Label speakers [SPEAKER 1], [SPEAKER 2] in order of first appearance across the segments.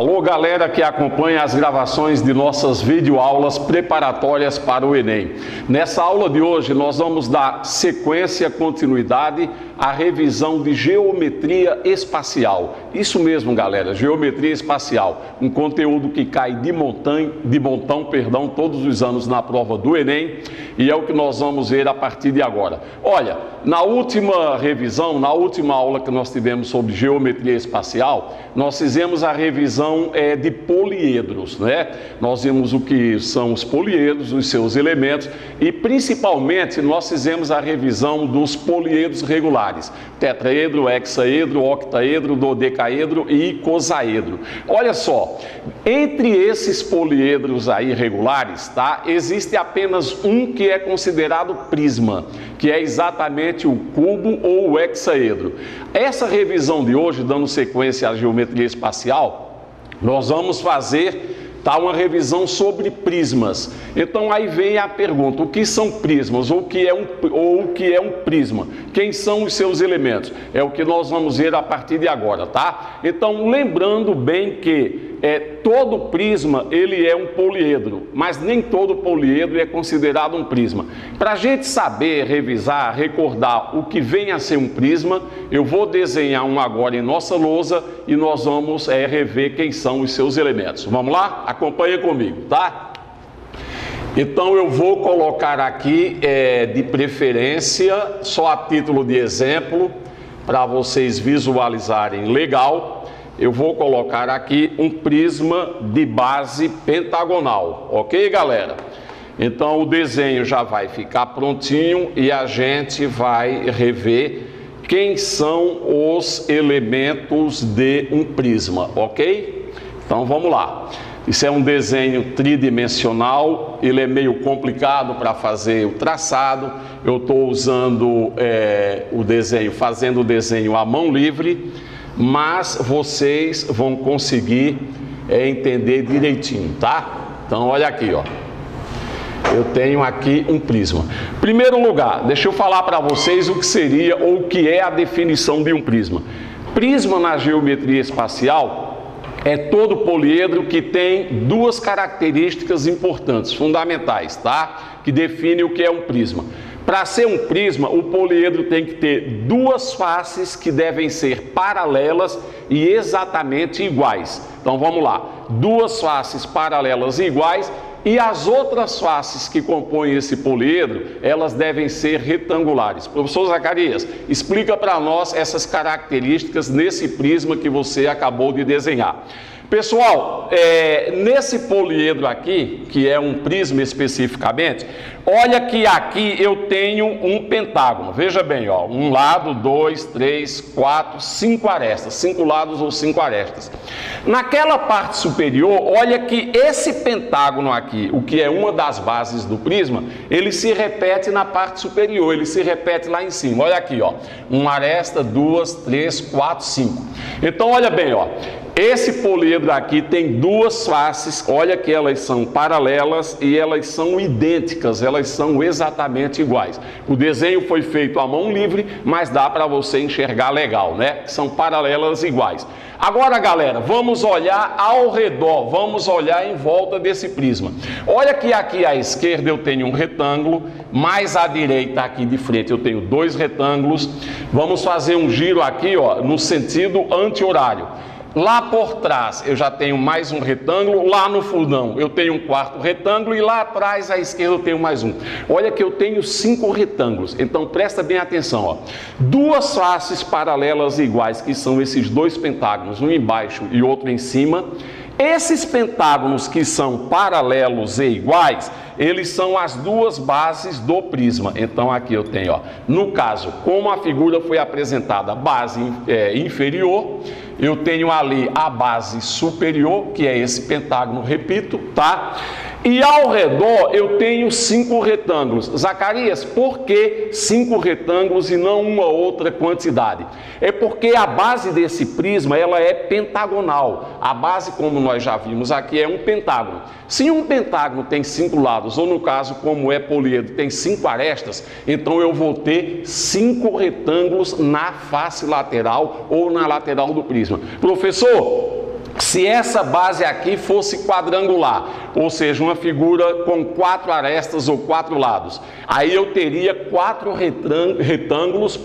[SPEAKER 1] Alô, galera que acompanha as gravações de nossas videoaulas preparatórias para o Enem. Nessa aula de hoje nós vamos dar sequência, continuidade à revisão de geometria espacial. Isso mesmo, galera, geometria espacial, um conteúdo que cai de montão, todos os anos na prova do Enem, e é o que nós vamos ver a partir de agora. Olha, na última revisão, na última aula que nós tivemos sobre geometria espacial, nós fizemos a revisão de poliedros, né? Nós vimos o que são os poliedros, os seus elementos, e principalmente nós fizemos a revisão dos poliedros regulares: tetraedro, hexaedro, octaedro, dodecaedro e icosaedro. Olha só, entre esses poliedros aí regulares, tá? Existe apenas um que é considerado prisma, que é exatamente o cubo ou o hexaedro. Essa revisão de hoje, dando sequência à geometria espacial, nós vamos fazer uma revisão sobre prismas. Então aí vem a pergunta: o que são prismas? Ou o que é um prisma? Quem são os seus elementos? É o que nós vamos ver a partir de agora, tá? Então, lembrando bem que todo prisma ele é um poliedro, mas nem todo poliedro é considerado um prisma. Para a gente saber, revisar, recordar o que vem a ser um prisma, eu vou desenhar um agora em nossa lousa e nós vamos rever quem são os seus elementos. Vamos lá? Acompanha comigo, tá? Então eu vou colocar aqui de preferência, só a título de exemplo, para vocês visualizarem legal. Eu vou colocar aqui um prisma de base pentagonal, ok, galera? Então o desenho já vai ficar prontinho e a gente vai rever quem são os elementos de um prisma, ok? Então vamos lá. Isso é um desenho tridimensional, ele é meio complicado para fazer o traçado. Eu estou usando o desenho, fazendo o desenho à mão livre, mas vocês vão conseguir entender direitinho, tá? Então olha aqui, ó. Eu tenho aqui um prisma. Primeiro lugar, deixa eu falar para vocês o que seria ou o que é a definição de um prisma. Prisma na geometria espacial é todo poliedro que tem duas características importantes, fundamentais, tá? Que definem o que é um prisma. Para ser um prisma, o poliedro tem que ter duas faces que devem ser paralelas e exatamente iguais. Então vamos lá, duas faces paralelas e iguais, e as outras faces que compõem esse poliedro, elas devem ser retangulares. Professor Zacarias, explica para nós essas características nesse prisma que você acabou de desenhar. Pessoal, nesse poliedro aqui, que é um prisma especificamente, olha que aqui eu tenho um pentágono. Veja bem, ó, um lado, 2, 3, 4, 5 arestas, 5 lados ou 5 arestas. Naquela parte superior, olha que esse pentágono aqui, o que é uma das bases do prisma, ele se repete na parte superior, ele se repete lá em cima. Olha aqui, ó, uma aresta, 2, 3, 4, 5. Então, olha bem, ó. Esse poliedro aqui tem duas faces, olha que elas são paralelas e elas são idênticas, elas são exatamente iguais. O desenho foi feito à mão livre, mas dá para você enxergar legal, né? São paralelas iguais. Agora, galera, vamos olhar ao redor, vamos olhar em volta desse prisma. Olha que aqui à esquerda eu tenho um retângulo, mais à direita aqui de frente eu tenho dois retângulos. Vamos fazer um giro aqui, ó, no sentido anti-horário. Lá por trás eu já tenho mais um retângulo, lá no fundão eu tenho um quarto retângulo e lá atrás à esquerda eu tenho mais um. Olha que eu tenho 5 retângulos, então presta bem atenção, ó. Duas faces paralelas iguais, que são esses dois pentágonos, um embaixo e outro em cima. Esses pentágonos que são paralelos e iguais, eles são as duas bases do prisma. Então aqui eu tenho, ó, no caso, como a figura foi apresentada, a base inferior, eu tenho ali a base superior, que é esse pentágono, repito, tá? E ao redor eu tenho 5 retângulos. Zacarias, por que 5 retângulos e não uma outra quantidade? É porque a base desse prisma, ela é pentagonal. A base, como nós já vimos aqui, é um pentágono. Se um pentágono tem 5 lados, ou no caso, como é poliedro, tem 5 arestas, então eu vou ter 5 retângulos na face lateral ou na lateral do prisma. Professor, se essa base aqui fosse quadrangular, ou seja, uma figura com 4 arestas ou 4 lados, aí eu teria 4 retângulos,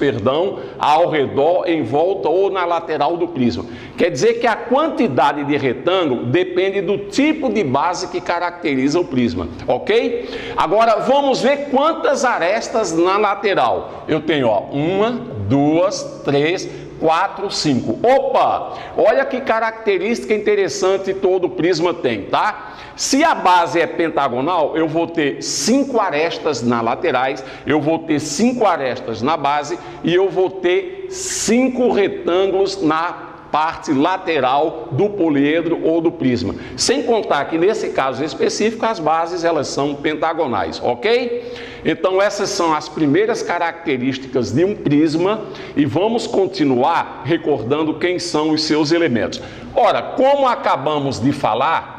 [SPEAKER 1] ao redor, em volta ou na lateral do prisma. Quer dizer que a quantidade de retângulo depende do tipo de base que caracteriza o prisma, ok? Agora vamos ver quantas arestas na lateral. Eu tenho, ó, 1, 2, 3, 4, 5. Opa! Olha que característica interessante todo prisma tem, tá? Se a base é pentagonal, eu vou ter 5 arestas nas laterais, eu vou ter 5 arestas na base e eu vou ter 5 retângulos na parte lateral do poliedro ou do prisma. Sem contar que nesse caso específico as bases elas são pentagonais, ok? Então essas são as primeiras características de um prisma e vamos continuar recordando quem são os seus elementos. Ora, como acabamos de falar,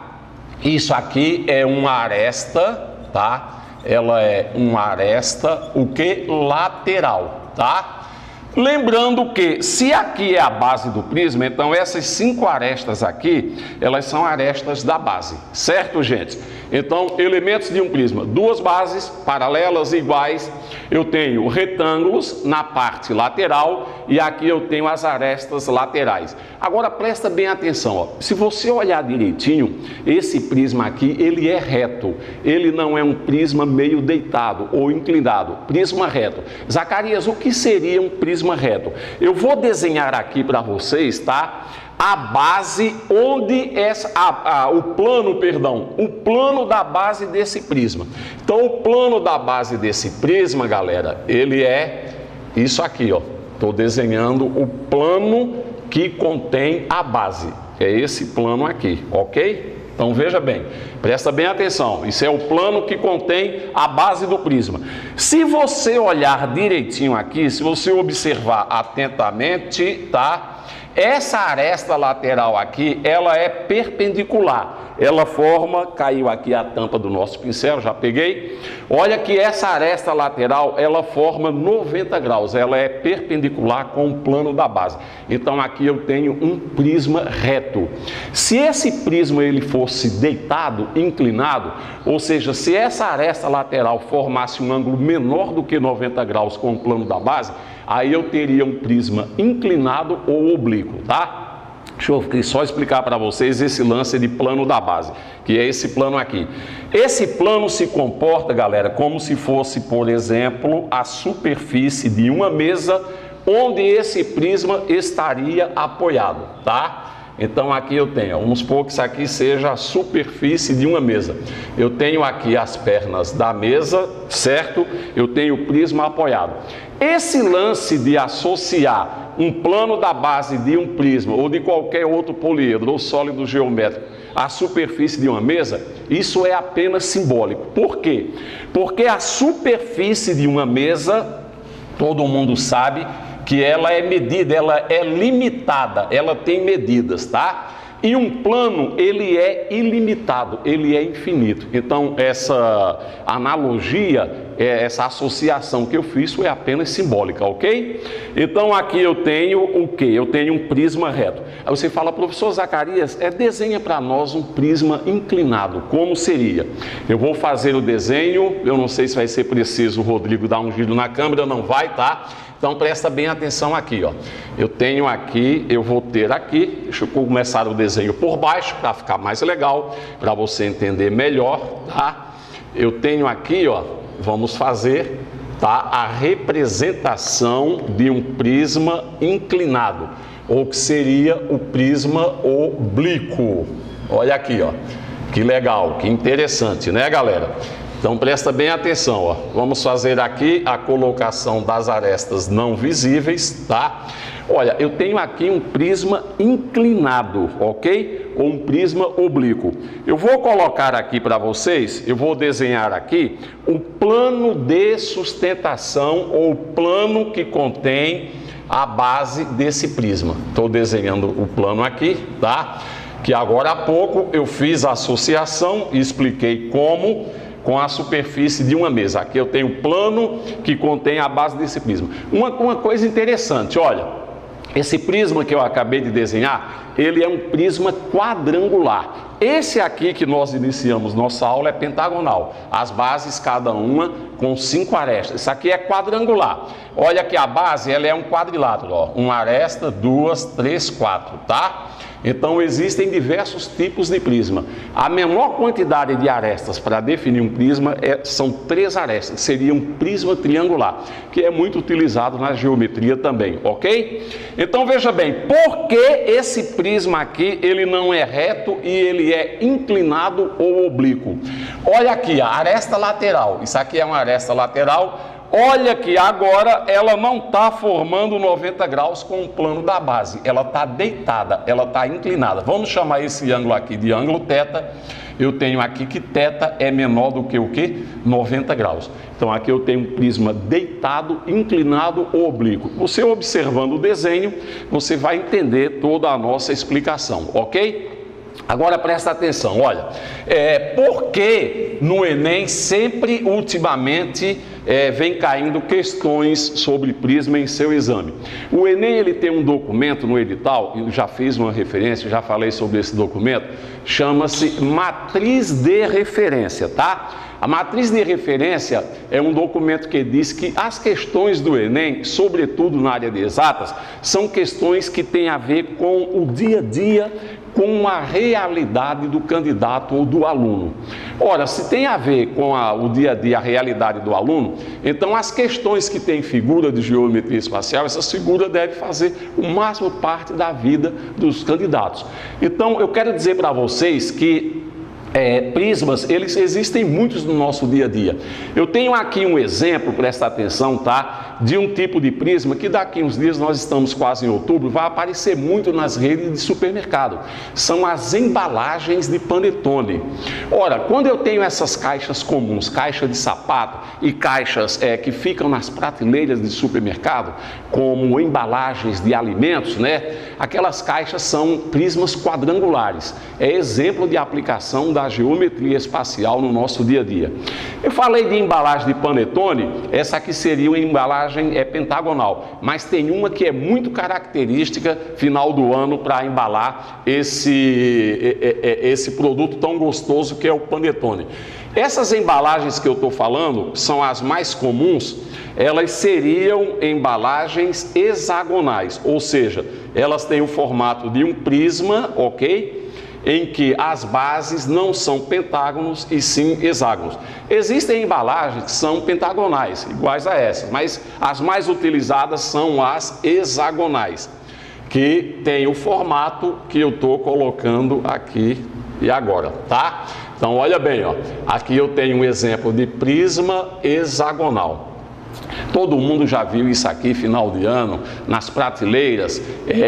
[SPEAKER 1] isso aqui é uma aresta, tá? Ela é uma aresta, o que? Lateral, tá? Lembrando que, se aqui é a base do prisma, então essas 5 arestas aqui, elas são arestas da base, certo, gente? Então, elementos de um prisma, 2 bases paralelas iguais, eu tenho retângulos na parte lateral e aqui eu tenho as arestas laterais. Agora, presta bem atenção, ó. Se você olhar direitinho, esse prisma aqui, ele é reto, ele não é um prisma meio deitado ou inclinado, prisma reto. Zacarias, o que seria um prisma reto? Eu vou desenhar aqui para vocês, tá? A base onde o plano da base desse prisma. Então o plano da base desse prisma, galera, ele é isso aqui, ó. Estou desenhando o plano que contém a base. É esse plano aqui, ok? Então veja bem, presta bem atenção, isso é o plano que contém a base do prisma. Se você olhar direitinho aqui, se você observar atentamente, tá? Essa aresta lateral aqui, ela é perpendicular, ela forma, caiu aqui a tampa do nosso pincel, já peguei. Olha que essa aresta lateral, ela forma 90 graus, ela é perpendicular com o plano da base. Então aqui eu tenho um prisma reto. Se esse prisma ele fosse deitado, inclinado, ou seja, se essa aresta lateral formasse um ângulo menor do que 90 graus com o plano da base, aí eu teria um prisma inclinado ou oblíquo, tá? Deixa eu só explicar para vocês esse lance de plano da base, que é esse plano aqui. Esse plano se comporta, galera, como se fosse, por exemplo, a superfície de uma mesa onde esse prisma estaria apoiado, tá? Então aqui eu tenho, vamos supor que isso aqui seja a superfície de uma mesa. Eu tenho aqui as pernas da mesa, certo? Eu tenho o prisma apoiado. Esse lance de associar um plano da base de um prisma ou de qualquer outro poliedro ou sólido geométrico à superfície de uma mesa, isso é apenas simbólico. Por quê? Porque a superfície de uma mesa, todo mundo sabe que ela é medida, ela é limitada, ela tem medidas, tá? E um plano, ele é ilimitado, ele é infinito. Então, essa analogia, essa associação que eu fiz é apenas simbólica, ok? Então, aqui eu tenho o quê? Eu tenho um prisma reto. Aí você fala, professor Zacarias, desenha para nós um prisma inclinado, como seria? Eu vou fazer o desenho, eu não sei se vai ser preciso o Rodrigo dar um giro na câmera, não vai, tá? Então presta bem atenção aqui, ó. Eu tenho aqui, eu vou ter aqui, deixa eu começar o desenho por baixo para ficar mais legal, para você entender melhor, tá? Eu tenho aqui, ó, vamos fazer, tá, a representação de um prisma inclinado, ou que seria o prisma oblíquo. Olha aqui, ó. Que legal, que interessante, né, galera? Então presta bem atenção, ó. Vamos fazer aqui a colocação das arestas não visíveis, tá? Olha, eu tenho aqui um prisma inclinado, ok? Ou um prisma oblíquo. Eu vou colocar aqui para vocês, eu vou desenhar aqui o plano de sustentação ou plano que contém a base desse prisma. Estou desenhando o plano aqui, tá? Que agora há pouco eu fiz a associação e expliquei como com a superfície de uma mesa. Aqui eu tenho o plano que contém a base desse prisma. Uma coisa interessante, olha, Esse prisma que eu acabei de desenhar, ele é um prisma quadrangular. Esse aqui que nós iniciamos nossa aula é pentagonal. As bases, cada uma com 5 arestas. Isso aqui é quadrangular. Olha que a base, ela é um quadrilátero, ó. Uma aresta, 2, 3, 4, tá? Então existem diversos tipos de prisma. A menor quantidade de arestas para definir um prisma são 3 arestas, seria um prisma triangular, que é muito utilizado na geometria também, ok? Então veja bem, por que esse prisma aqui ele não é reto e ele é inclinado ou oblíquo? Olha aqui, a aresta lateral, isso aqui é uma aresta lateral. Olha que agora ela não está formando 90 graus com o plano da base, ela está deitada, ela está inclinada. Vamos chamar esse ângulo aqui de ângulo θ. Eu tenho aqui que θ é menor do que o quê? 90 graus. Então aqui eu tenho um prisma deitado, inclinado ou oblíquo. Você observando o desenho, você vai entender toda a nossa explicação, ok? Agora presta atenção, olha, por que no Enem sempre, ultimamente, vem caindo questões sobre prisma em seu exame? O Enem ele tem um documento no edital, eu já fiz uma referência, já falei sobre esse documento, chama-se Matriz de Referência, tá? A matriz de referência é um documento que diz que as questões do Enem, sobretudo na área de exatas, são questões que têm a ver com o dia a dia, com a realidade do candidato ou do aluno. Ora, se tem a ver com o dia a dia, a realidade do aluno, então as questões que têm figura de geometria espacial, essa figura deve fazer o máximo parte da vida dos candidatos. Então, eu quero dizer para vocês que prismas, eles existem muitos no nosso dia a dia. Eu tenho aqui um exemplo, presta atenção, tá? De um tipo de prisma que daqui uns dias, nós estamos quase em outubro, vai aparecer muito nas redes de supermercado. São as embalagens de panetone. Ora, quando eu tenho essas caixas comuns, caixa de sapato e caixas que ficam nas prateleiras de supermercado, como embalagens de alimentos, né? Aquelas caixas são prismas quadrangulares. É exemplo de aplicação da geometria espacial no nosso dia a dia. Eu falei de embalagem de panetone, essa aqui seria uma embalagem pentagonal, mas tem uma que é muito característica final do ano para embalar esse produto tão gostoso que é o panetone. Essas embalagens que eu estou falando são as mais comuns, elas seriam embalagens hexagonais, ou seja, elas têm o formato de um prisma, ok? Em que as bases não são pentágonos e sim hexágonos. Existem embalagens que são pentagonais, iguais a essa, mas as mais utilizadas são as hexagonais, que tem o formato que eu estou colocando aqui e agora, tá? Então olha bem, ó, aqui eu tenho um exemplo de prisma hexagonal. Todo mundo já viu isso aqui, final de ano, nas prateleiras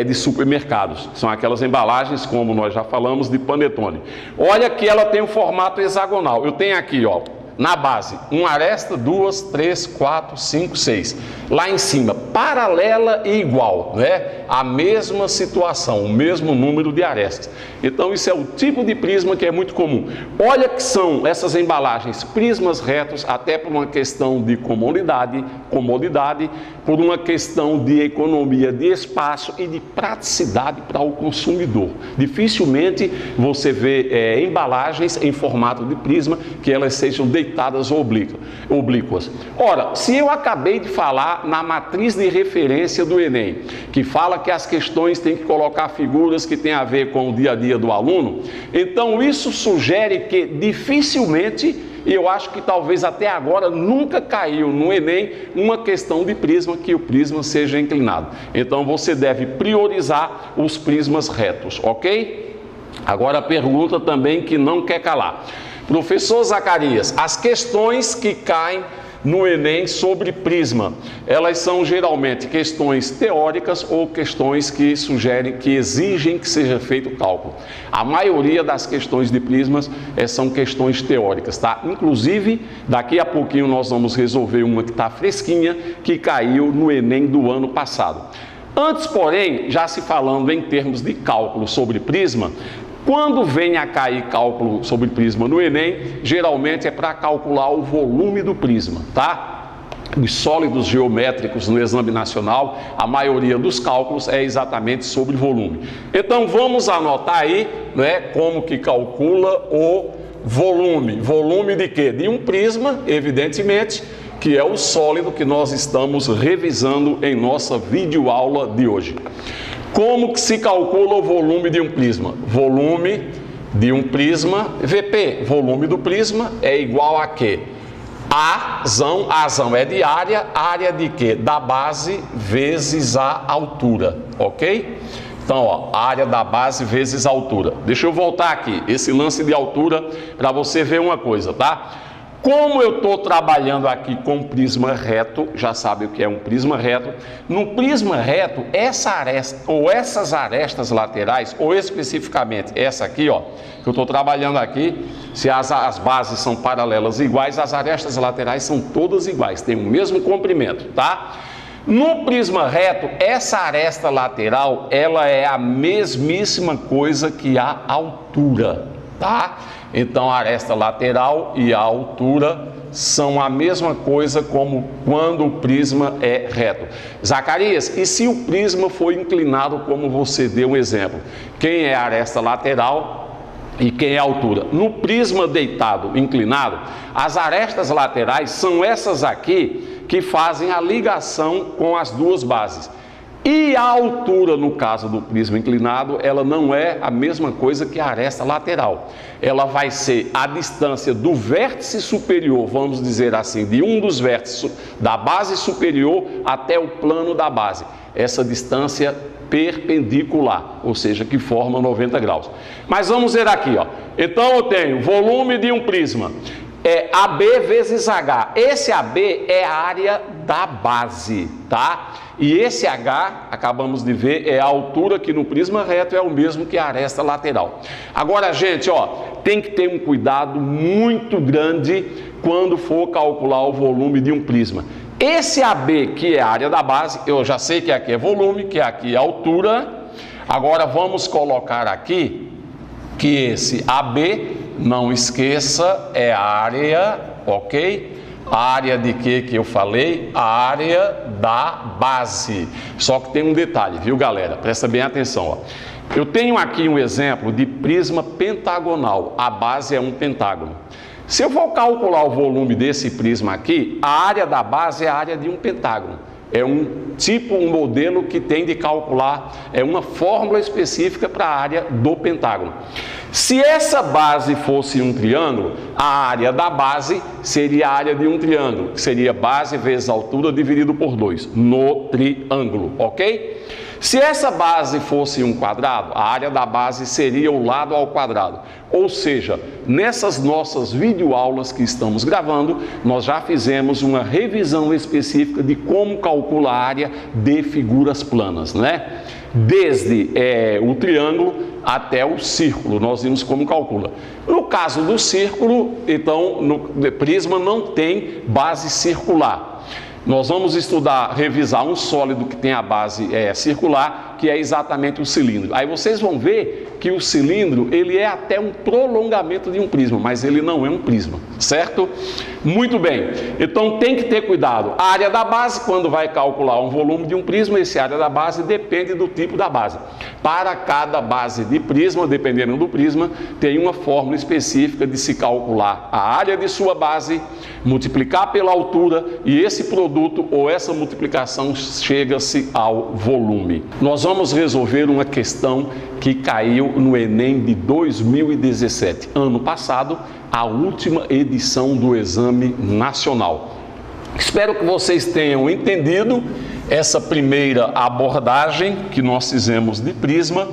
[SPEAKER 1] de supermercados. São aquelas embalagens, como nós já falamos, de panetone. Olha que ela tem um formato hexagonal. Eu tenho aqui, ó, na base, uma aresta, 2, 3, 4, 5, 6. Lá em cima, paralela e igual, né? A mesma situação, o mesmo número de arestas. Então, isso é o tipo de prisma que é muito comum. Olha que são essas embalagens, prismas retos, até por uma questão de comodidade, por uma questão de economia de espaço e de praticidade para o consumidor. Dificilmente você vê embalagens em formato de prisma que elas sejam deitadas ou oblíquas. Ora, se eu acabei de falar na matriz de referência do Enem, que fala que as questões têm que colocar figuras que têm a ver com o dia a dia do aluno, então isso sugere que dificilmente, e eu acho que talvez até agora nunca caiu no Enem uma questão de prisma, que o prisma seja inclinado. Então você deve priorizar os prismas retos, ok? Agora a pergunta também que não quer calar. Professor Zacarias, as questões que caem no Enem sobre prisma, elas são geralmente questões teóricas ou questões que sugerem, que exigem que seja feito o cálculo. A maioria das questões de prismas são questões teóricas, tá? Inclusive, daqui a pouquinho nós vamos resolver uma que está fresquinha, que caiu no Enem do ano passado. Antes, porém, já se falando em termos de cálculo sobre prisma, quando vem a cair cálculo sobre prisma no Enem, geralmente é para calcular o volume do prisma, tá? os sólidos geométricos no exame nacional, a maioria dos cálculos é exatamente sobre volume. Então vamos anotar aí, né, como que calcula o volume. Volume de quê? De um prisma, evidentemente, que é o sólido que nós estamos revisando em nossa videoaula de hoje. Como que se calcula o volume de um prisma? Volume de um prisma, VP, volume do prisma é igual a quê? Azão é de área de quê? Da base vezes a altura, ok? Então, ó, área da base vezes a altura. Deixa eu voltar aqui, esse lance de altura, para você ver uma coisa, tá? Como eu estou trabalhando aqui com prisma reto, já sabe o que é um prisma reto. No prisma reto, essa aresta, ou essas arestas laterais, ou especificamente essa aqui, ó, que eu estou trabalhando aqui, se as bases são paralelas iguais, as arestas laterais são todas iguais, tem o mesmo comprimento, tá? No prisma reto, essa aresta lateral, ela é a mesmíssima coisa que a altura, tá? Então, a aresta lateral e a altura são a mesma coisa como quando o prisma é reto. Zacarias, e se o prisma for inclinado como você deu um exemplo? Quem é a aresta lateral e quem é a altura? No prisma deitado, inclinado, as arestas laterais são essas aqui que fazem a ligação com as duas bases. E a altura, no caso do prisma inclinado, ela não é a mesma coisa que a aresta lateral. Ela vai ser a distância do vértice superior, vamos dizer assim, de um dos vértices da base superior até o plano da base. Essa distância perpendicular, ou seja, que forma 90 graus. Mas vamos ver aqui, ó. Então eu tenho volume de um prisma. É AB vezes H. Esse AB é a área da base, tá? E esse H, acabamos de ver, é a altura que no prisma reto é o mesmo que a aresta lateral. Agora, gente, ó, tem que ter um cuidado muito grande quando for calcular o volume de um prisma. Esse AB, que é a área da base, eu já sei que aqui é volume, que aqui é altura. Agora vamos colocar aqui que esse AB, não esqueça, é a área, ok? A área de que eu falei? A área da base. Só que tem um detalhe, viu, galera? Presta bem atenção, ó. Eu tenho aqui um exemplo de prisma pentagonal. A base é um pentágono. Se eu for calcular o volume desse prisma aqui, a área da base é a área de um pentágono. É um modelo que tem de calcular, é uma fórmula específica para a área do pentágono. Se essa base fosse um triângulo, a área da base seria a área de um triângulo, que seria base vezes altura dividido por 2, no triângulo, ok? Se essa base fosse um quadrado, a área da base seria o lado ao quadrado. Ou seja, nessas nossas videoaulas que estamos gravando, nós já fizemos uma revisão específica de como calcula a área de figuras planas, né? Desde o triângulo até o círculo, nós vimos como calcula. No caso do círculo, então, no prisma não tem base circular. Nós vamos revisar um sólido que tem a base circular, que é exatamente o cilindro. Aí vocês vão ver que o cilindro, ele é até um prolongamento de um prisma, mas ele não é um prisma, certo? Muito bem, então tem que ter cuidado. A área da base, quando vai calcular um volume de um prisma, essa área da base depende do tipo da base. Para cada base de prisma, dependendo do prisma, tem uma fórmula específica de se calcular a área de sua base, multiplicar pela altura, e esse produto ou essa multiplicação chega-se ao volume. Nós vamos resolver uma questão que caiu no Enem de 2017, ano passado, a última edição do Exame Nacional. Espero que vocês tenham entendido essa primeira abordagem que nós fizemos de prisma.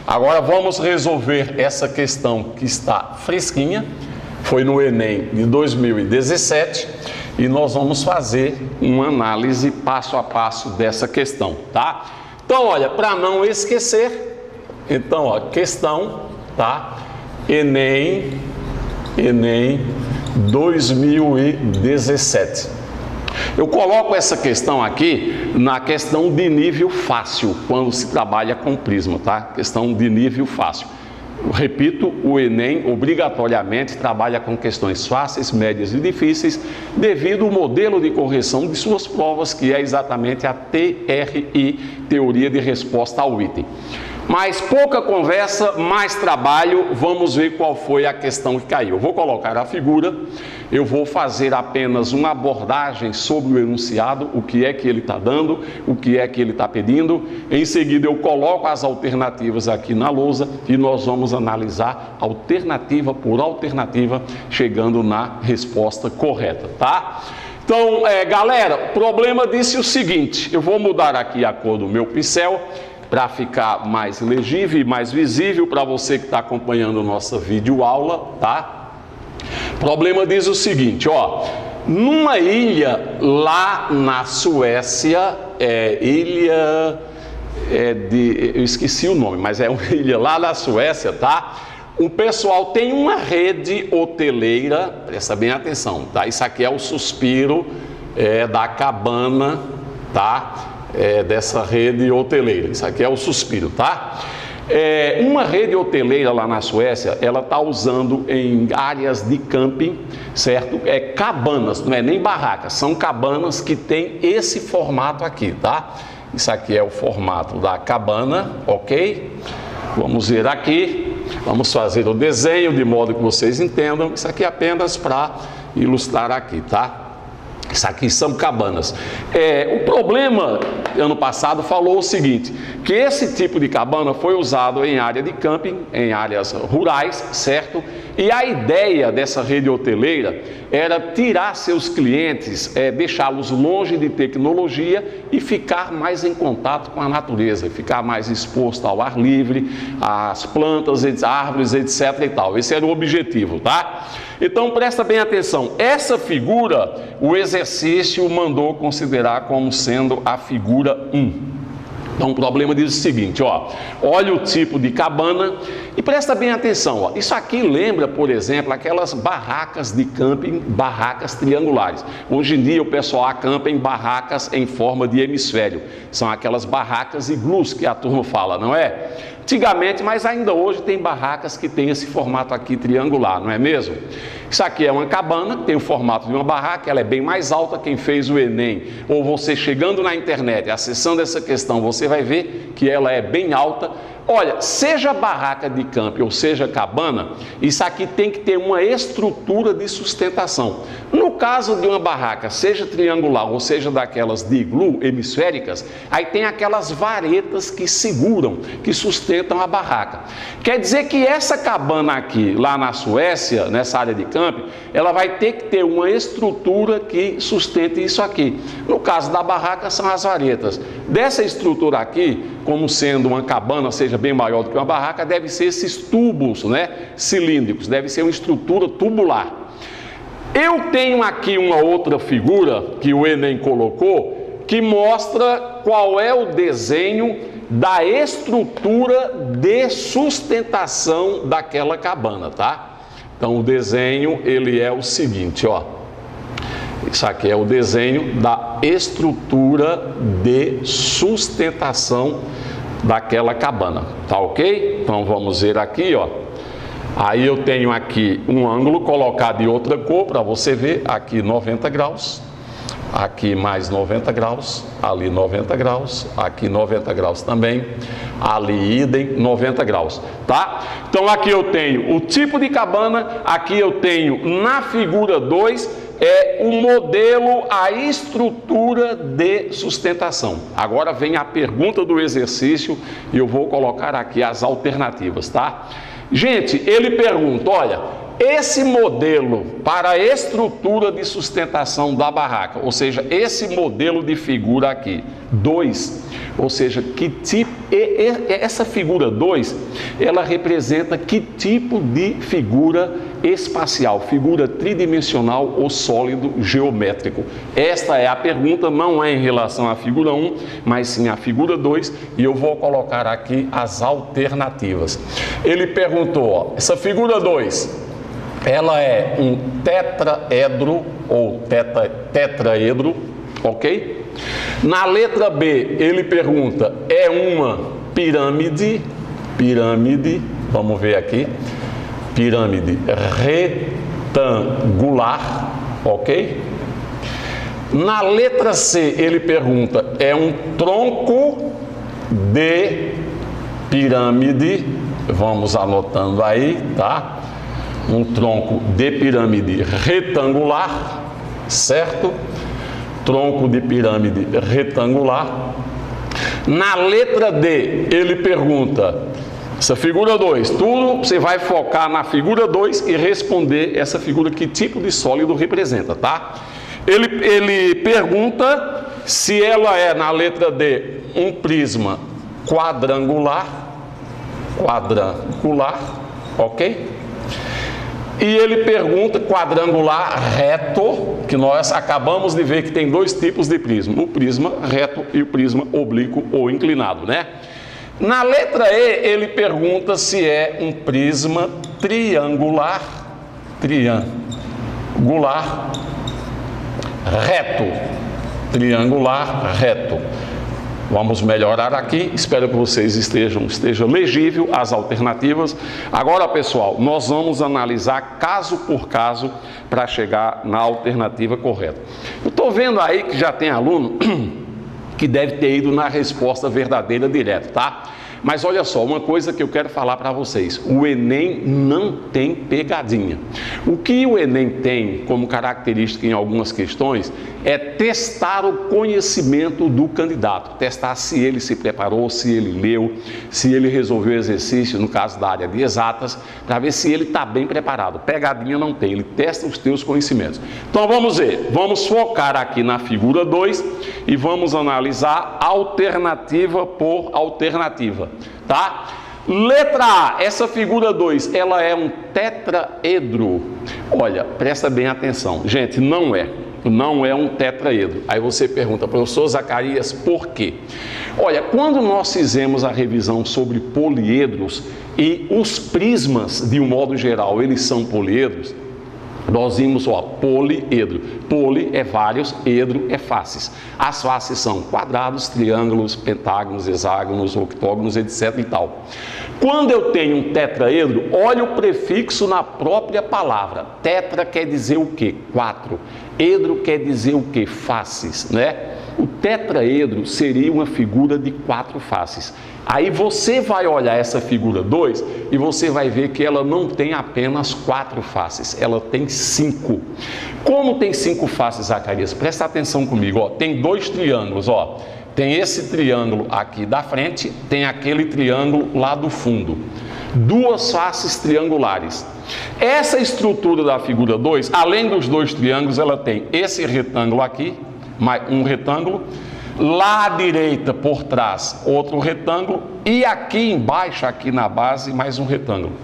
[SPEAKER 1] Agora vamos resolver essa questão que está fresquinha, foi no Enem de 2017, e nós vamos fazer uma análise passo a passo dessa questão, tá? Então, olha, para não esquecer, então, ó, questão, tá? Enem 2017. Eu coloco essa questão aqui na questão de nível fácil, quando se trabalha com prisma, tá? Questão de nível fácil. Repito, o Enem obrigatoriamente trabalha com questões fáceis, médias e difíceis, devido ao modelo de correção de suas provas, que é exatamente a TRI, Teoria de Resposta ao Item. Mas pouca conversa, mais trabalho, vamos ver qual foi a questão que caiu. Eu vou colocar a figura, eu vou fazer apenas uma abordagem sobre o enunciado, o que é que ele está dando, o que é que ele está pedindo. Em seguida eu coloco as alternativas aqui na lousa e nós vamos analisar alternativa por alternativa, chegando na resposta correta, tá? Então, galera, o problema disse o seguinte, eu vou mudar aqui a cor do meu pincel, para ficar mais legível e mais visível para você que está acompanhando nossa videoaula, tá? O problema diz o seguinte, ó, numa ilha lá na Suécia, eu esqueci o nome, mas é uma ilha lá na Suécia, tá? O pessoal tem uma rede hoteleira, presta bem atenção, tá? Isso aqui é o suspiro da cabana, tá? Dessa rede hoteleira, isso aqui é o suspiro, tá? Uma rede hoteleira lá na Suécia, ela está usando em áreas de camping, certo? Cabanas, não é nem barracas, são cabanas que tem esse formato aqui, tá? Isso aqui é o formato da cabana, ok? Vamos ver aqui, vamos fazer o desenho de modo que vocês entendam, isso aqui é apenas para ilustrar aqui, tá? Isso aqui são cabanas. O problema, ano passado, falou o seguinte, que esse tipo de cabana foi usado em área de camping, em áreas rurais, certo? E a ideia dessa rede hoteleira era tirar seus clientes, deixá-los longe de tecnologia e ficar mais em contato com a natureza, ficar mais exposto ao ar livre, às plantas, às árvores, etc. e tal. Esse era o objetivo, tá? Então, presta bem atenção, essa figura, o exercício mandou considerar como sendo a figura 1. Então, o problema diz o seguinte, ó, olha o tipo de cabana e presta bem atenção, ó, isso aqui lembra, por exemplo, aquelas barracas de camping, barracas triangulares. Hoje em dia o pessoal acampa em barracas em forma de hemisfério, são aquelas barracas iglus que a turma fala, não é? Antigamente, mas ainda hoje tem barracas que tem esse formato aqui triangular, não é mesmo? Isso aqui é uma cabana, tem o formato de uma barraca, ela é bem mais alta. Quem fez o Enem, ou você chegando na internet, acessando essa questão, você vai ver que ela é bem alta. Olha, seja barraca de camping ou seja cabana, isso aqui tem que ter uma estrutura de sustentação. No caso de uma barraca, seja triangular ou seja daquelas de iglu, hemisféricas, aí tem aquelas varetas que seguram, que sustentam a barraca. Quer dizer que essa cabana aqui, lá na Suécia, nessa área de camping, ela vai ter que ter uma estrutura que sustente isso aqui. No caso da barraca, são as varetas. Dessa estrutura aqui, como sendo uma cabana, seja bem maior do que uma barraca, deve ser esses tubos, né, cilíndricos, deve ser uma estrutura tubular. Eu tenho aqui uma outra figura que o Enem colocou, que mostra qual é o desenho da estrutura de sustentação daquela cabana, tá? Então o desenho, ele é o seguinte, ó. Isso aqui é o desenho da estrutura de sustentação daquela cabana, tá ok? Então vamos ver aqui, ó. Aí eu tenho aqui um ângulo colocado de outra cor para você ver, aqui 90 graus, aqui mais 90 graus, ali 90 graus, aqui 90 graus também, ali idem 90 graus, tá? Então aqui eu tenho o tipo de cabana, aqui eu tenho na figura 2, o modelo, a estrutura de sustentação. Agora vem a pergunta do exercício e eu vou colocar aqui as alternativas, tá? Gente, ele pergunta, olha, esse modelo para a estrutura de sustentação da barraca, ou seja, esse modelo de figura aqui, 2, ou seja, que tipo, essa figura 2, ela representa que tipo de figura espacial, figura tridimensional ou sólido geométrico? Esta é a pergunta, não é em relação à figura 1, mas sim à figura 2, e eu vou colocar aqui as alternativas. Ele perguntou, ó, essa figura 2, ela é um tetraedro ou tetraedro, ok? Na letra B, ele pergunta, é uma pirâmide, Vamos ver aqui. Pirâmide retangular, ok? Na letra C, ele pergunta, é um tronco de pirâmide, vamos anotando aí, tá? Um tronco de pirâmide retangular, certo? Tronco de pirâmide retangular. Na letra D, ele pergunta, essa figura 2, tudo você vai focar na figura 2 e responder essa figura, que tipo de sólido representa, tá? Ele pergunta se ela é, na letra D, um prisma quadrangular, ok? E ele pergunta quadrangular reto, que nós acabamos de ver que tem dois tipos de prisma, o prisma reto e o prisma oblíquo ou inclinado, né? Na letra E, ele pergunta se é um prisma triangular reto. Vamos melhorar aqui, espero que vocês esteja legível as alternativas. Agora, pessoal, nós vamos analisar caso por caso para chegar na alternativa correta. Eu estou vendo aí que já tem aluno que deve ter ido na resposta verdadeira direto, tá? Mas olha só, uma coisa que eu quero falar para vocês, o Enem não tem pegadinha. O que o Enem tem como característica em algumas questões é testar o conhecimento do candidato, testar se ele se preparou, se ele leu, se ele resolveu exercício, no caso da área de exatas, para ver se ele está bem preparado. Pegadinha não tem, ele testa os teus conhecimentos. Então vamos ver, vamos focar aqui na figura 2 e vamos analisar alternativa por alternativa, tá? Letra A, essa figura 2, ela é um tetraedro. Olha, presta bem atenção, gente, não é um tetraedro. Aí você pergunta, professor Zacarias, por quê? Olha, quando nós fizemos a revisão sobre poliedros e os prismas, de um modo geral, eles são poliedros, nós vimos, ó, poliedro. Poli é vários, edro é faces. As faces são quadrados, triângulos, pentágonos, hexágonos, octógonos, etc e tal. Quando eu tenho um tetraedro, olha o prefixo na própria palavra. Tetra quer dizer o quê? 4. Edro quer dizer o quê? Faces, né? O tetraedro seria uma figura de 4 faces. Aí você vai olhar essa figura 2 e você vai ver que ela não tem apenas 4 faces, ela tem 5. Como tem 5 faces, Zacarias? Presta atenção comigo, ó. Tem 2 triângulos, ó. Tem esse triângulo aqui da frente, tem aquele triângulo lá do fundo. 2 faces triangulares. Essa estrutura da figura 2, além dos 2 triângulos, ela tem esse retângulo aqui, um retângulo, lá à direita por trás outro retângulo e aqui embaixo, aqui na base, mais um retângulo.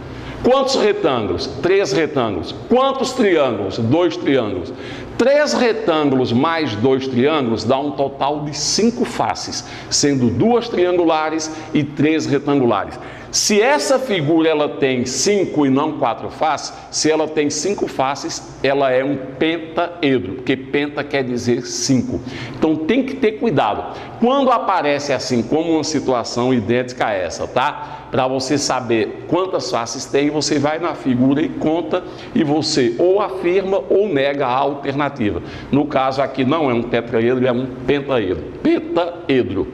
[SPEAKER 1] Quantos retângulos? 3 retângulos. Quantos triângulos? 2 triângulos. 3 retângulos mais 2 triângulos dá um total de 5 faces, sendo 2 triangulares e 3 retangulares. Se essa figura ela tem 5 e não 4 faces, se ela tem 5 faces, ela é um pentaedro, porque penta quer dizer 5. Então tem que ter cuidado. Quando aparece assim, como uma situação idêntica a essa, tá? Para você saber quantas faces tem, você vai na figura e conta, e você ou afirma ou nega a alternativa. No caso aqui não é um tetraedro, é um pentaedro. Pentaedro.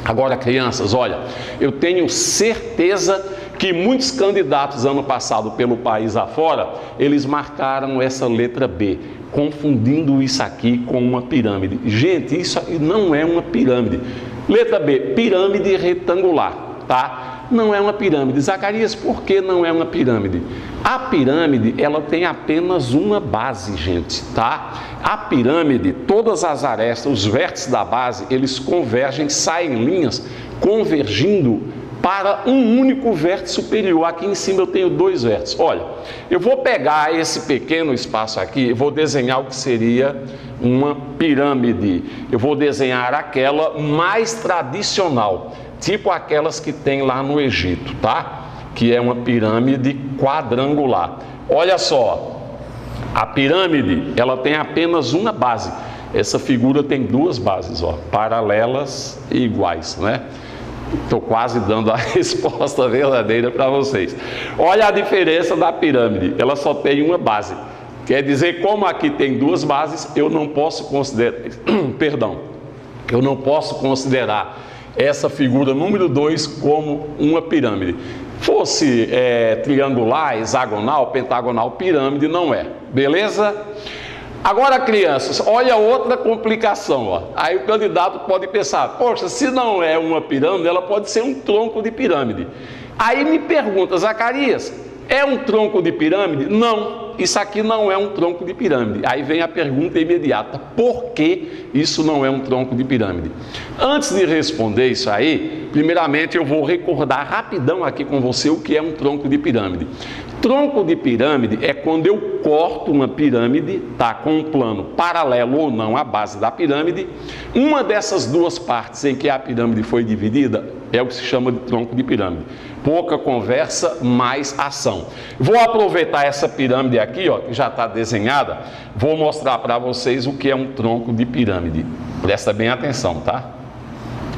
[SPEAKER 1] Agora, crianças, olha, eu tenho certeza que muitos candidatos ano passado pelo país afora, eles marcaram essa letra B, confundindo isso aqui com uma pirâmide. Gente, isso não é uma pirâmide. Letra B, pirâmide retangular, tá? Não é uma pirâmide. Zacarias, por que não é uma pirâmide? A pirâmide, ela tem apenas uma base, gente, tá? A pirâmide, todas as arestas, os vértices da base, eles convergem, saem em linhas, convergindo para um único vértice superior. Aqui em cima eu tenho 2 vértices. Olha, eu vou pegar esse pequeno espaço aqui, vou desenhar o que seria uma pirâmide. Eu vou desenhar aquela mais tradicional, tipo aquelas que tem lá no Egito, tá? Que é uma pirâmide quadrangular. Olha só, a pirâmide, ela tem apenas uma base. Essa figura tem 2 bases, ó, paralelas e iguais, né? Estou quase dando a resposta verdadeira para vocês. Olha a diferença da pirâmide, ela só tem uma base. Quer dizer, como aqui tem duas bases, eu não posso considerar, eu não posso considerar essa figura número 2 como uma pirâmide. Fosse triangular, hexagonal, pentagonal, pirâmide não é, beleza? Agora, crianças, olha outra complicação, ó. Aí o candidato pode pensar, poxa, se não é uma pirâmide, ela pode ser um tronco de pirâmide. Aí me pergunta, Zacarias, é um tronco de pirâmide? Não, isso aqui não é um tronco de pirâmide. Aí vem a pergunta imediata, por que isso não é um tronco de pirâmide? Antes de responder isso aí, primeiramente eu vou recordar rapidão aqui com você o que é um tronco de pirâmide. Tronco de pirâmide é quando eu corto uma pirâmide, tá, com um plano paralelo ou não à base da pirâmide. Uma dessas duas partes em que a pirâmide foi dividida é o que se chama de tronco de pirâmide. Pouca conversa, mais ação. Vou aproveitar essa pirâmide aqui, ó, que já está desenhada, vou mostrar para vocês o que é um tronco de pirâmide. Presta bem atenção, tá?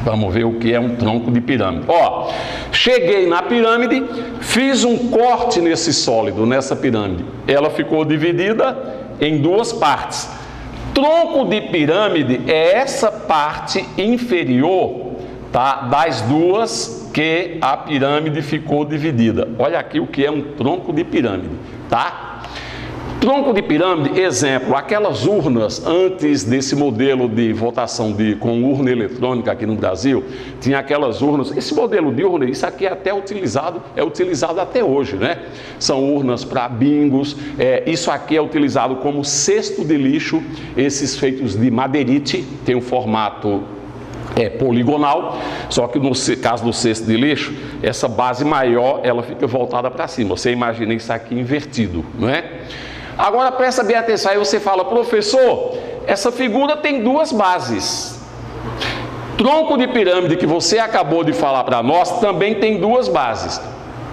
[SPEAKER 1] Vamos ver o que é um tronco de pirâmide. Ó, cheguei na pirâmide, fiz um corte nesse sólido, nessa pirâmide. Ela ficou dividida em duas partes. Tronco de pirâmide é essa parte inferior, tá, das duas que a pirâmide ficou dividida. Olha aqui o que é um tronco de pirâmide, tá? Tronco de pirâmide, exemplo, aquelas urnas antes desse modelo de votação com urna eletrônica aqui no Brasil, tinha aquelas urnas, esse modelo de urna, isso aqui é até utilizado até hoje, né? São urnas para bingos, isso aqui é utilizado como cesto de lixo, esses feitos de madeirite, tem um formato poligonal, só que no caso do cesto de lixo, essa base maior, ela fica voltada para cima, você imagina isso aqui invertido, não é? Agora presta bem atenção, aí você fala, professor, essa figura tem duas bases. Tronco de pirâmide que você acabou de falar para nós também tem duas bases.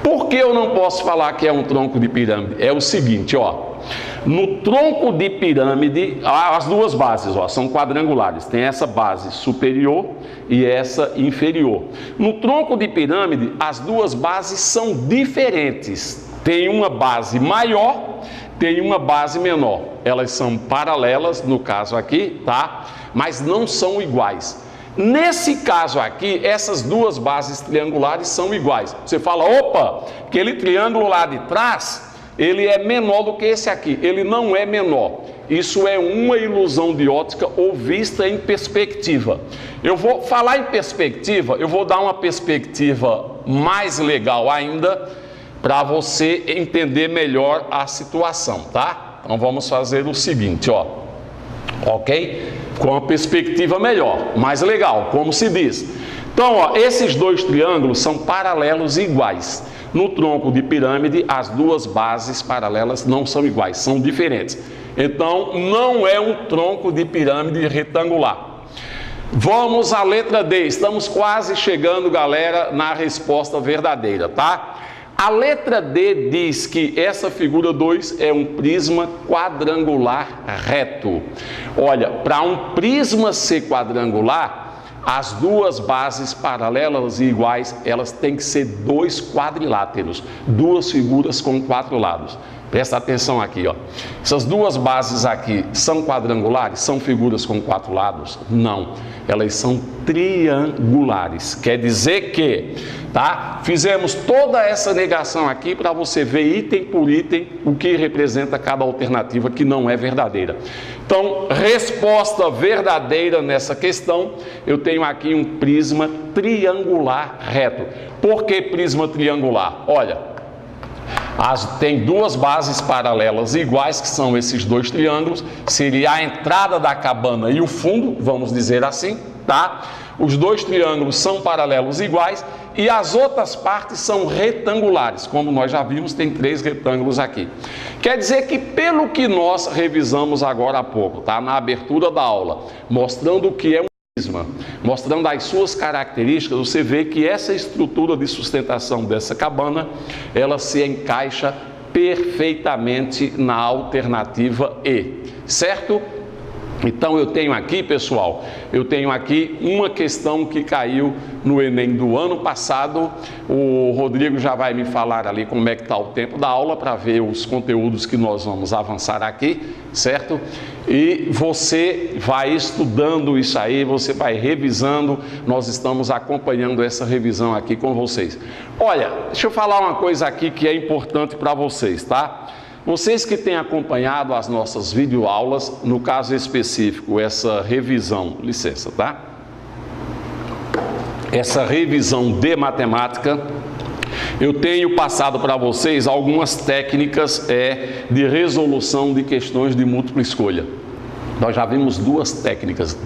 [SPEAKER 1] Por que eu não posso falar que é um tronco de pirâmide? É o seguinte, ó, no tronco de pirâmide, as duas bases, ó, são quadrangulares, tem essa base superior e essa inferior. No tronco de pirâmide, as duas bases são diferentes, tem uma base maior, tem uma base menor, elas são paralelas no caso aqui, tá? Mas não são iguais. Nesse caso aqui, essas duas bases triangulares são iguais. Você fala, opa, aquele triângulo lá de trás, ele é menor do que esse aqui. Ele não é menor. Isso é uma ilusão de ótica ou vista em perspectiva. Eu vou falar em perspectiva, eu vou dar uma perspectiva mais legal ainda, para você entender melhor a situação, tá? Então vamos fazer o seguinte, ó, ok? Com uma perspectiva melhor, mais legal, como se diz. Então, ó, esses dois triângulos são paralelos e iguais. No tronco de pirâmide, as duas bases paralelas não são iguais, são diferentes. Então, não é um tronco de pirâmide retangular. Vamos à letra D, estamos quase chegando, galera, na resposta verdadeira, tá? A letra D diz que essa figura 2 é um prisma quadrangular reto. Olha, para um prisma ser quadrangular, as duas bases paralelas e iguais, elas têm que ser dois quadriláteros, duas figuras com quatro lados. Presta atenção aqui, ó. Essas duas bases aqui são quadrangulares? São figuras com quatro lados? Não. Elas são triangulares. Quer dizer que, tá? Fizemos toda essa negação aqui para você ver item por item o que representa cada alternativa que não é verdadeira. Então, resposta verdadeira nessa questão, eu tenho aqui um prisma triangular reto. Por que prisma triangular? Olha, tem duas bases paralelas iguais, que são esses dois triângulos, seria a entrada da cabana e o fundo, vamos dizer assim, tá? Os dois triângulos são paralelos iguais e as outras partes são retangulares, como nós já vimos, tem 3 retângulos aqui. Quer dizer que pelo que nós revisamos agora há pouco, tá? Na abertura da aula, mostrando o que é um prisma, mostrando as suas características, você vê que essa estrutura de sustentação dessa cabana, ela se encaixa perfeitamente na alternativa E, certo? Então eu tenho aqui, pessoal, eu tenho aqui uma questão que caiu no Enem do ano passado. O Rodrigo já vai me falar ali como é que está o tempo da aula para ver os conteúdos que nós vamos avançar aqui, certo? E você vai estudando isso aí, você vai revisando, nós estamos acompanhando essa revisão aqui com vocês. Olha, deixa eu falar uma coisa aqui que é importante para vocês, tá? Vocês que têm acompanhado as nossas videoaulas, no caso específico, essa revisão, licença, tá? Essa revisão de matemática, eu tenho passado para vocês algumas técnicas de resolução de questões de múltipla escolha. Nós já vimos duas técnicas,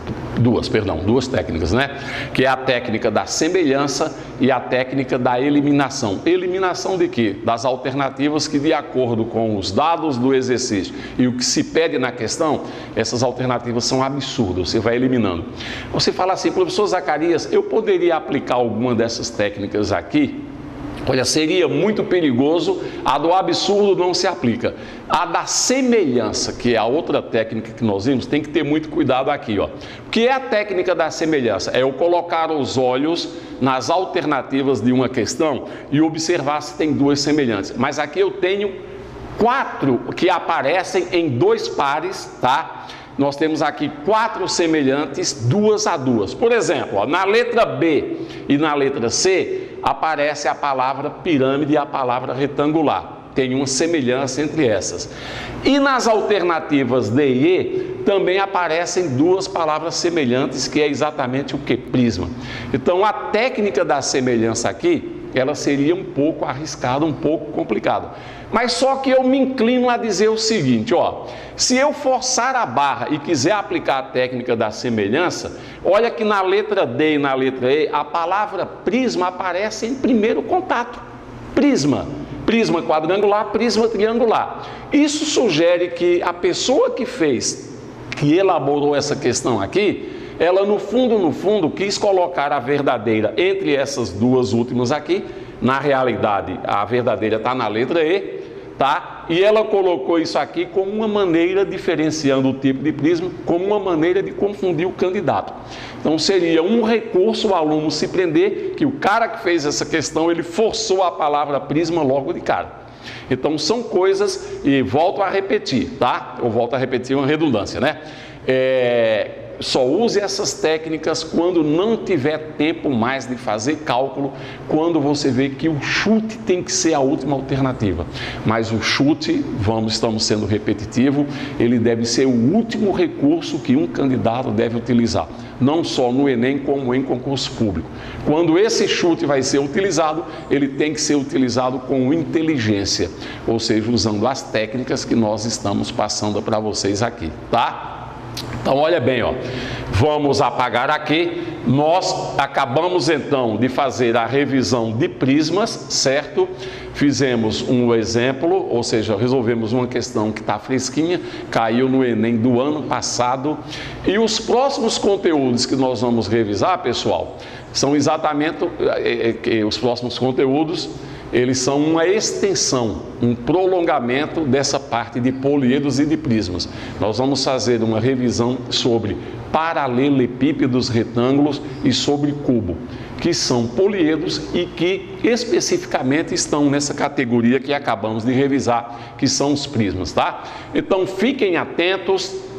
[SPEAKER 1] né? Que é a técnica da semelhança e a técnica da eliminação. Eliminação de quê? Das alternativas que, de acordo com os dados do exercício e o que se pede na questão, essas alternativas são absurdas, você vai eliminando. Você fala assim, professor Zacarias, eu poderia aplicar alguma dessas técnicas aqui? Olha, seria muito perigoso, a do absurdo não se aplica. A da semelhança, que é a outra técnica que nós vimos, tem que ter muito cuidado aqui, ó. O que é a técnica da semelhança? É eu colocar os olhos nas alternativas de uma questão e observar se tem duas semelhantes. Mas aqui eu tenho 4 que aparecem em 2 pares, tá? Nós temos aqui 4 semelhantes, 2 a 2. Por exemplo, ó, na letra B e na letra C, aparece a palavra pirâmide e a palavra retangular. Tem uma semelhança entre essas. E nas alternativas D e E, também aparecem 2 palavras semelhantes, que é exatamente o que? Prisma. Então, a técnica da semelhança aqui, ela seria um pouco arriscada, um pouco complicada. Mas só que eu me inclino a dizer o seguinte, ó, se eu forçar a barra e quiser aplicar a técnica da semelhança, olha que na letra D e na letra E, a palavra prisma aparece em primeiro contato. Prisma. Prisma quadrangular, prisma triangular. Isso sugere que a pessoa que elaborou essa questão aqui, ela no fundo, quis colocar a verdadeira entre essas 2 últimas aqui. Na realidade, a verdadeira está na letra E, tá? E ela colocou isso aqui como uma maneira, diferenciando o tipo de prisma, como uma maneira de confundir o candidato. Então seria um recurso o aluno se prender que o cara que fez essa questão, ele forçou a palavra prisma logo de cara. Então são coisas, e volto a repetir, tá? Eu volto a repetir uma redundância, né? Só use essas técnicas quando não tiver tempo mais de fazer cálculo, quando você vê que o chute tem que ser a última alternativa. Mas o chute, estamos sendo repetitivo, ele deve ser o último recurso que um candidato deve utilizar, não só no Enem como em concurso público. Quando esse chute vai ser utilizado, ele tem que ser utilizado com inteligência, ou seja, usando as técnicas que nós estamos passando para vocês aqui, tá? Então, olha bem, ó, vamos apagar aqui. Nós acabamos então de fazer a revisão de prismas, certo? Fizemos um exemplo, ou seja, resolvemos uma questão que está fresquinha, caiu no Enem do ano passado. E os próximos conteúdos que nós vamos revisar, pessoal, são exatamente os próximos conteúdos. Eles são uma extensão, um prolongamento dessa parte de poliedros e de prismas. Nós vamos fazer uma revisão sobre paralelepípedos, retângulos e sobre cubo, que são poliedros e que especificamente estão nessa categoria que acabamos de revisar, que são os prismas, tá? Então fiquem atentos.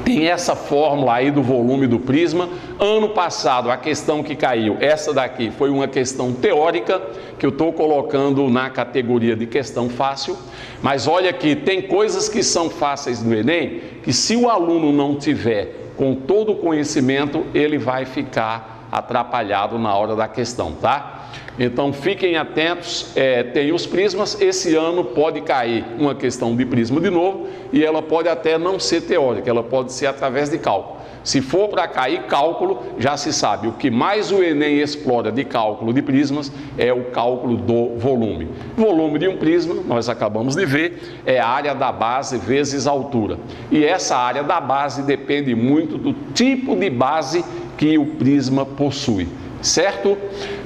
[SPEAKER 1] Tem essa fórmula aí do volume do prisma. Ano passado, a questão que caiu, essa daqui, foi uma questão teórica, que eu estou colocando na categoria de questão fácil. Mas olha aqui, tem coisas que são fáceis no Enem, que se o aluno não tiver com todo o conhecimento, ele vai ficar atrapalhado na hora da questão, tá? Então fiquem atentos, tem os prismas. Esse ano pode cair uma questão de prisma de novo e ela pode até não ser teórica, ela pode ser através de cálculo. Se for para cair cálculo, já se sabe, o que mais o Enem explora de cálculo de prismas é o cálculo do volume. Volume de um prisma, nós acabamos de ver, é a área da base vezes a altura. E essa área da base depende muito do tipo de base que o prisma possui. Certo?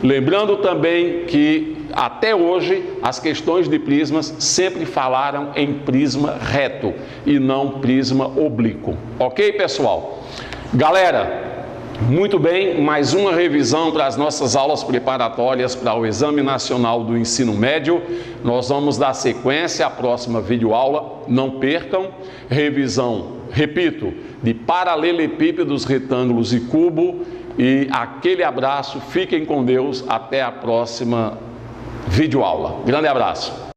[SPEAKER 1] Lembrando também que até hoje as questões de prismas sempre falaram em prisma reto e não prisma oblíquo. Ok, pessoal? Galera, muito bem, mais uma revisão para as nossas aulas preparatórias para o Exame Nacional do Ensino Médio. Nós vamos dar sequência à próxima videoaula, não percam. Revisão, repito, de paralelepípedos, retângulos e cubo. E aquele abraço, fiquem com Deus, até a próxima videoaula. Grande abraço.